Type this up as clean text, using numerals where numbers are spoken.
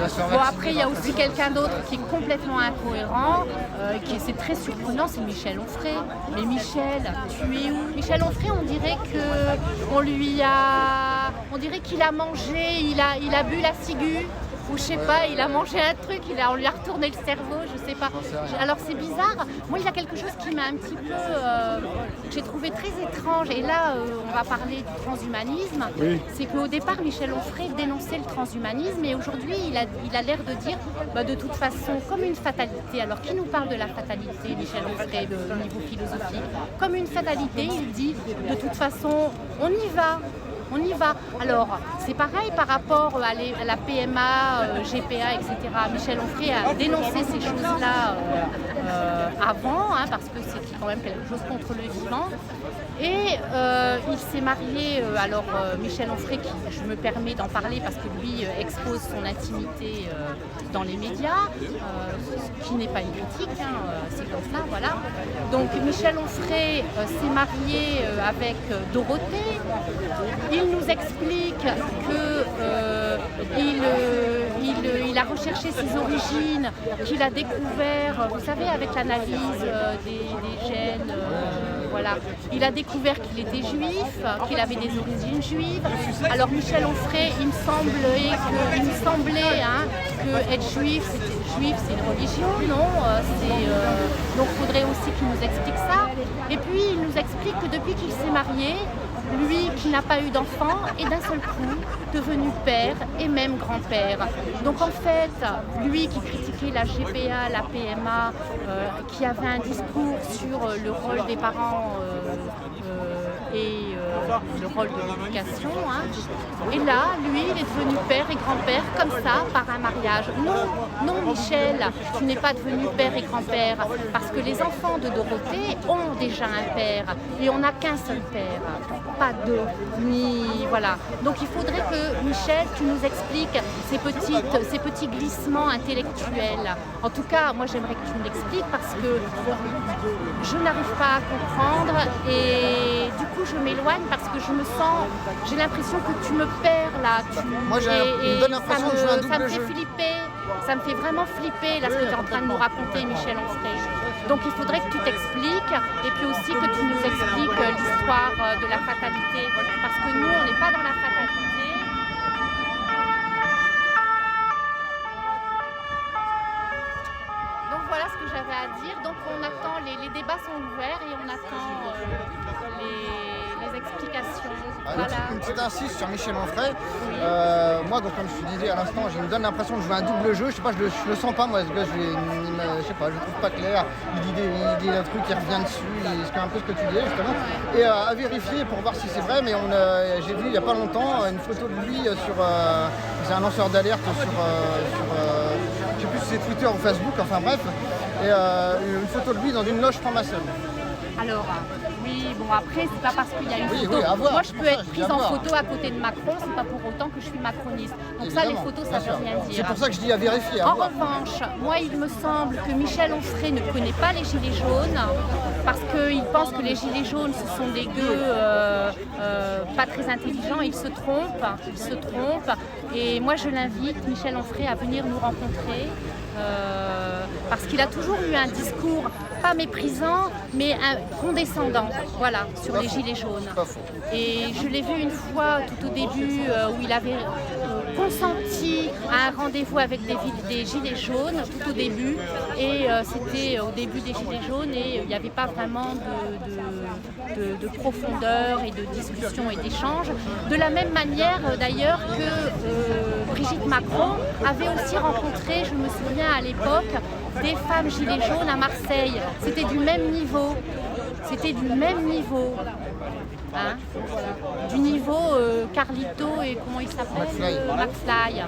Bon, après, il y a aussi quelqu'un d'autre qui est complètement incohérent, c'est très surprenant, c'est Michel Onfray. Mais Michel, tu es où? Michel Onfray, on dirait qu'il a mangé, il a bu la ciguë. Ou je sais pas, il a mangé un truc, on lui a retourné le cerveau, je sais pas. Alors c'est bizarre. Moi, il y a quelque chose qui m'a un petit peu, que j'ai trouvé très étrange. Et là, on va parler du transhumanisme. Oui. C'est qu'au départ, Michel Onfray dénonçait le transhumanisme, et aujourd'hui, il a l'air de dire, de toute façon, comme une fatalité. Alors, qui nous parle de la fatalité, Michel Onfray, au niveau philosophique? Comme une fatalité, il dit, de toute façon, on y va. On y va. Alors, c'est pareil par rapport à la PMA, GPA, etc. Michel Onfray a dénoncé ces choses-là avant, parce que c'était quand même quelque chose contre le vivant. Et il s'est marié, Michel Onfray, je me permets d'en parler parce que lui expose son intimité dans les médias, ce qui n'est pas une critique, c'est comme ça, voilà. Donc Michel Onfray s'est marié avec Dorothée. Il nous explique qu'il a recherché ses origines, qu'il a découvert, vous savez, avec l'analyse des gènes, voilà. Il a découvert qu'il était juif, qu'il avait des origines juives. Alors Michel Onfray, il me semblait que être juif, c'est une religion, non? Donc il faudrait aussi qu'il nous explique ça. Et puis il nous explique que depuis qu'il s'est marié, lui qui n'a pas eu d'enfant est d'un seul coup devenu père et même grand-père. Donc en fait, lui qui critiquait la GPA, la PMA, qui avait un discours sur le rôle des parents et le rôle de l'éducation, et là, lui, il est devenu père et grand-père comme ça, par un mariage. Non, Michel, tu n'es pas devenu père et grand-père, parce que les enfants de Dorothée ont déjà un père, et on n'a qu'un seul père, pas deux, voilà. Donc il faudrait que, Michel, tu nous expliques ces petits glissements intellectuels. En tout cas, moi j'aimerais que tu me l'expliques, parce que je n'arrive pas à comprendre, et du coup je m'éloigne parce que j'ai l'impression que tu me perds là. Moi ça me fait flipper, ça me fait vraiment flipper là ce que tu es en train de nous raconter, Michel Onfray. Donc il faudrait que tu t'expliques, et puis aussi que tu nous expliques l'histoire de la fatalité, parce que nous on n'est pas dans la fatalité. Donc voilà ce que j'avais à dire. Donc on attend, les débats sont ouverts et on attend les explications. Voilà. Une petite insiste sur Michel Onfray. Oui. Moi, donc, comme je te disais à l'instant, je me donne l'impression de jouer un double jeu. Je sais pas, je le sens pas, moi, ce gars, je sais pas, je le trouve pas clair. Il dit un truc, il revient dessus, c'est un peu ce que tu disais justement. Et à vérifier pour voir si c'est vrai, mais j'ai vu il y a pas longtemps une photo de lui c'est un lanceur d'alerte sur je sais plus si c'est Twitter ou Facebook, enfin bref, et une photo de lui dans une loge franc-maçonne. Alors, oui, bon après, c'est pas parce qu'il y a une photo. Oui, moi, je peux être prise en photo à côté de Macron, c'est pas pour autant que je suis macroniste. Donc évidemment, ça, les photos, ça veut rien dire. C'est pour ça que je dis à vérifier. En revanche, moi, il me semble que Michel Onfray ne connaît pas les Gilets jaunes, parce qu'il pense que les Gilets jaunes, ce sont des gueux pas très intelligents. Il se trompe. Et moi, je l'invite, Michel Onfray, à venir nous rencontrer. Parce qu'il a toujours eu un discours pas méprisant, mais condescendant, voilà, sur les Gilets jaunes. Et je l'ai vu une fois tout au début où il avait consenti à un rendez-vous avec des Gilets jaunes, tout au début, et c'était au début des Gilets jaunes, et il n'y avait pas vraiment de profondeur et de discussion et d'échange. De la même manière d'ailleurs que Brigitte Macron avait aussi rencontré, je me souviens à l'époque, des femmes Gilets jaunes à Marseille. C'était du même niveau. Du niveau Carlito et comment il s'appelle, McFly.